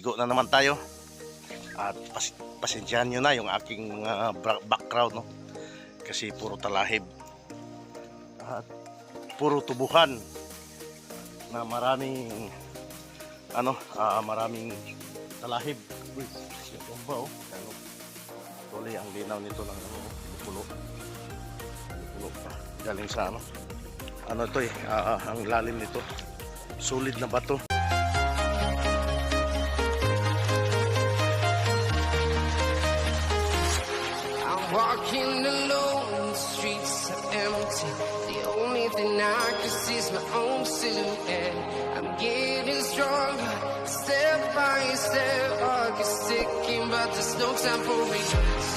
Go na naman tayo at pasensyahan nyo na yung aking mga background, no? Kasi puro talahib at puro tubuhan na maraming talahib. Uy, yung ba, oh? Tuloy ang linaw nito ng pulo pa galing sa ano to eh, ang lalim nito, solid na bato. Walking alone, the streets are empty. The only thing I can see is my own silhouette. I'm getting stronger, step by step. I get sticking, but there's no time for regrets.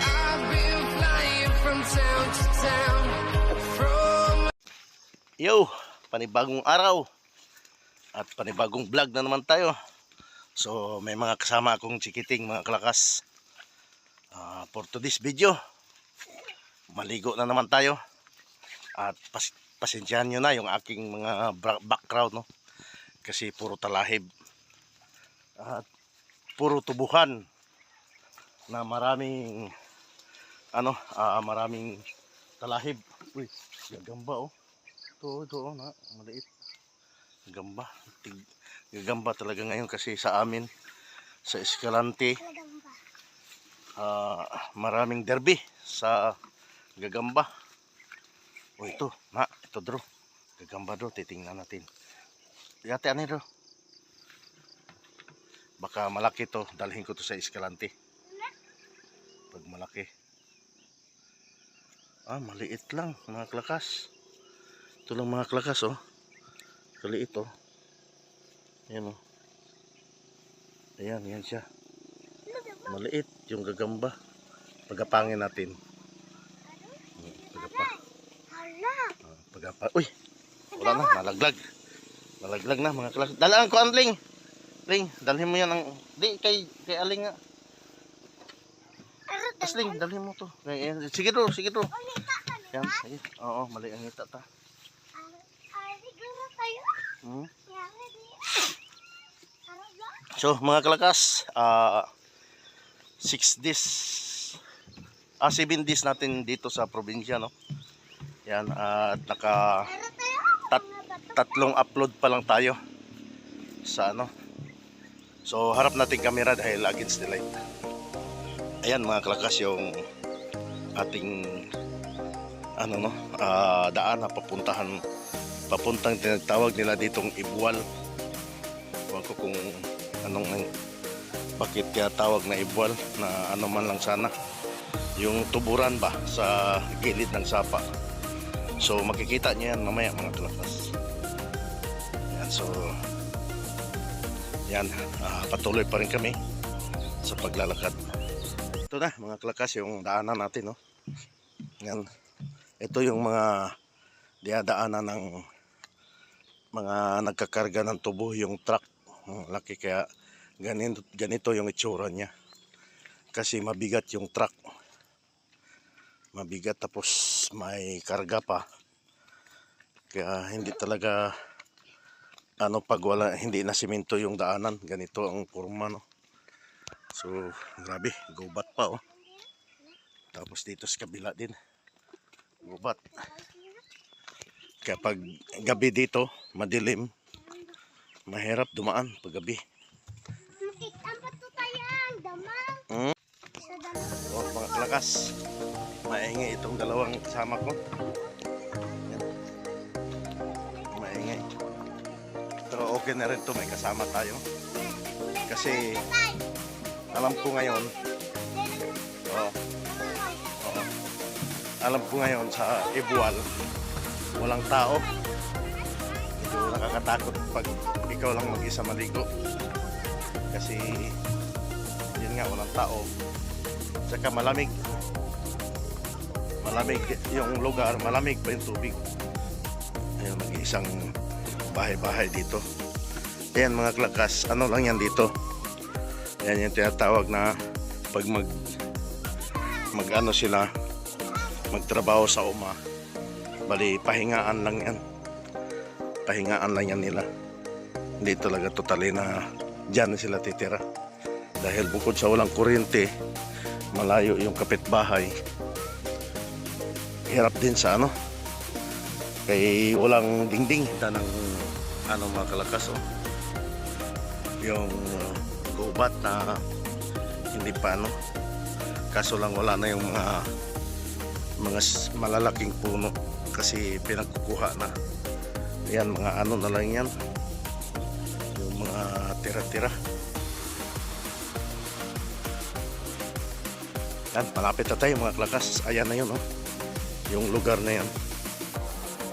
I've been flying from town to town. Yo, panibagong araw at panibagong vlog na naman tayo. So may mga kasama akong chikiting mga kalakas. For today's video, maligo na naman tayo at pasensyahan nyo na yung aking mga background, no? Kasi puro talahib at puro tubuhan na maraming talahib. Uy, gagamba, oh. Ito na, maliit. Gagamba talaga ngayon kasi sa amin sa Escalante maraming derby sa gagamba. O ito bro, gagamba bro, titingnan natin. Yate ano bro, baka malaki to, dalhin ko to sa Escalante pag malaki. Maliit lang mga klakas. Ito lang mga klakas, oh, kaliit, oh. Ayan, oh. Ayan siya, maliit yung gagamba. Pagapangin natin. Uy, wala na, nalaglag na mga klas. Dalaan ko ang Ling, dalhin mo yan ang kay Aling nga. Asling, dalhin mo to. Sige bro. Yan, sige. Oo, mali ang ngita ta. So mga kalakas, 7 days natin dito sa probinsya, no? Yan, at tatlong upload pa lang tayo sa so harap natin camera dahil against the light. Ayan mga kalakas yung ating daan na papuntang tinatawag nila ditong Ibual. Huwag ko kung bakit kaya tawag na Ibual, na man lang sana yung tuburan ba sa gilid ng sapa. So makikita niyo yan mamaya mga kalakas. Yan, so yan, patuloy pa rin kami sa paglalakad. Ito na mga kalakas yung daanan natin, no? Yan, ito yung mga diadaanan ng mga nagkakarga ng tubo, yung truck. Laki, kaya ganito yung itsura niya kasi mabigat yung truck, mabigat, tapos may karga pa, kaya hindi talaga pag hindi na simento yung daanan, ganito ang forma, no? So grabe, gubat pa, oh. Tapos dito sa kabila din gubat, kaya pag gabi dito madilim, mahirap dumaan pag gabi. Oh, mga kalakas, maingay itong dalawang kasama ko. Yan. Maingay, pero okay na rin to, may kasama tayo kasi alam ko ngayon sa Ibual walang tao. Medyo nakakatakot pag ikaw lang mag-isa maligo kasi yun nga, walang tao, saka malamig yung lugar, malamig pa yung tubig. Ayun, mag-iisang bahay-bahay dito. Ayan mga kalakas, lang yan dito. Yan yung tinatawag na pag sila magtrabaho sa uma, bali pahingaan lang yan nila. Hindi talaga totally na Diyan na sila titira. Dahil bukod sa walang kuryente, malayo yung kapitbahay. Hirap din sa ano, kay walang dingding ng ano mga kalakas oh. Yung gubat na hindi pa ano, kaso lang wala na yung mga malalaking puno kasi pinagkukuha na. Yan, mga ano na lang yan, yung mga tira-tira. Yan, malapit na tayo mga kalakas. Ayan na yun oh, yung lugar na yan.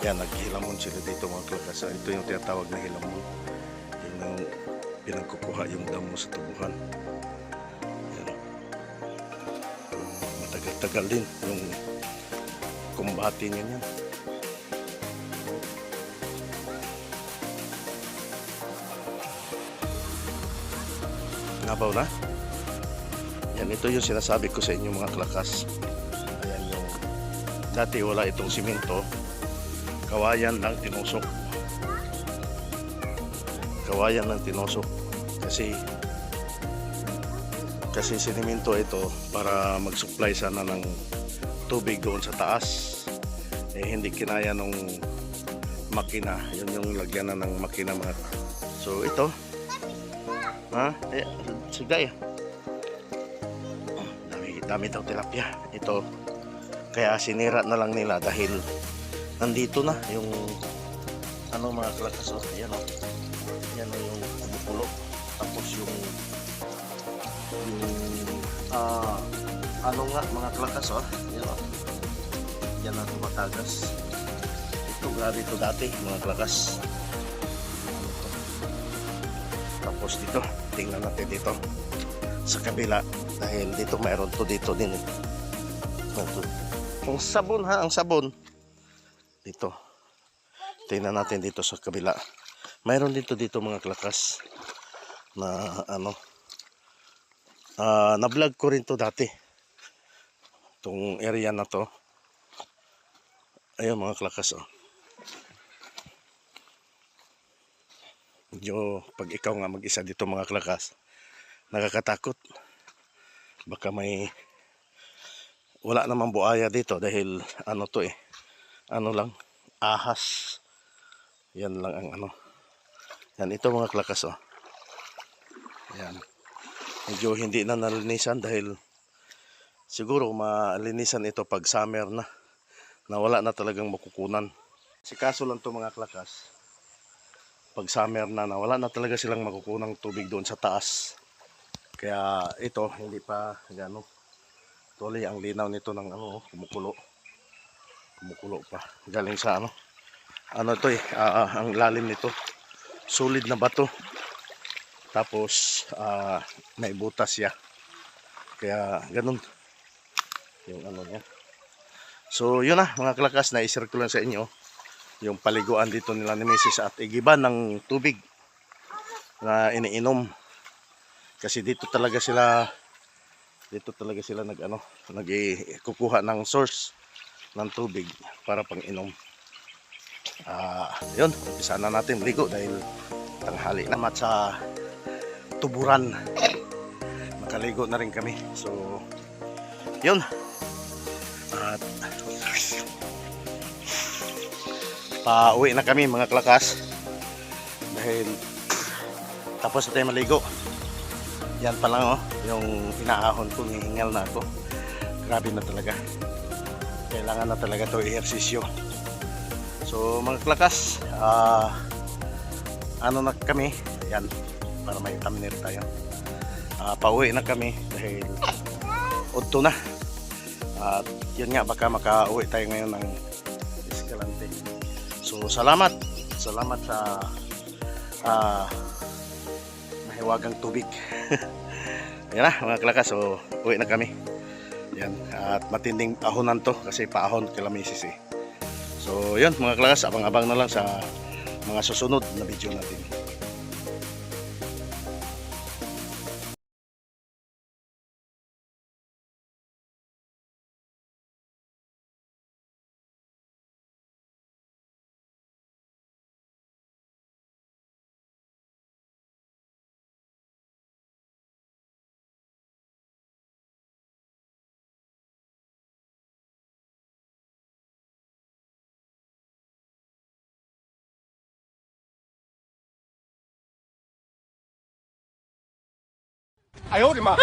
Yan, naghilamon sila dito mga kalakas. Ito yung tinatawag na hilamon, yung pinagkukuha yung damo sa tubuhan. Yan. Matagal-tagal din yung kumbati niya yan. Nabaw na. Yan, ito yung sinasabi ko sa inyo mga kalakas. Ayan yung, dati wala itong simento, kawayan lang tinusok. Kawayan lang tinusok. Kasi siniminto ito para mag-supply sana ng tubig doon sa taas. Hindi kinaya nung makina. Yun yung lagyan na ng makina mga. So ito. Ha? Sigay. Dami daw tilapia. Ito. Kaya sinira na lang nila dahil nandito na yung ano mga kalakas. Ayan o. Ayan o yung kumukulo. Tapos yung ano nga mga kalakas o. Ayan o. Yan na tumatagas. Ito grabe ito dati mga kalakas. Tapos dito, tingnan natin dito sa kabila dahil dito mayroon to dito din eh. Ang sabon ha, ang sabon dito. Tingnan natin dito sa kabila. Mayroon dito mga kalakas na ano, na-vlog ko rin to dati. Itong area na to. Ayun mga kalakas oh. Medyo pag ikaw nga mag-isa dito mga kalakas, nakakatakot. Baka may wala namang buaya dito dahil ano to eh. Ano lang, ahas. Yan lang ang ano. Yan ito mga kalakas oh. Yan. Medyo hindi na nalinisan dahil siguro malinisan ito pag summer na. Na wala na talagang makukunan. Si kaso lang to mga kalakas, pag summer na wala na talaga silang makukunang tubig doon sa taas. Kaya ito hindi pa gano. Tuloy ang linaw nito ng ano, kumukulo. Kumukulo pa. Galing sa ano. Ano to eh, ang lalim nito. Solid na bato. Tapos may butas siya. Kaya ganun yung ano niya. So yun na mga kalakas, na-share ko lang sa inyo yung paliguan dito nila ni Mrs. at igiban ng tubig na iniinom. Kasi dito talaga sila nagkukuha ng source ng tubig para pang inom. Yun, umpisa na natin maligo dahil tanghali na sa tuburan. Makaligo na rin kami. So yun. At pauwi na kami mga kalakas dahil tapos na tayo maligo. Yan pa lang oh, yung inaahon ko, hihingal na ako. Grabe na talaga. Kailangan na talaga to ehersisyo. So mga kalakas, ano na kami, yan, para may thumbnail tayo. Pauwi na kami dahil udto na. At yun nga, baka makauwi tayo ngayon ng Escalante. So salamat sa mahiwagang tubig. Yan na mga kalakas, so uwi na kami. Yan, at matinding ahonan to kasi paahon kila Mrs. eh. So yun mga kalakas, abang-abang na lang sa mga susunod na video natin. 哎呦我的妈！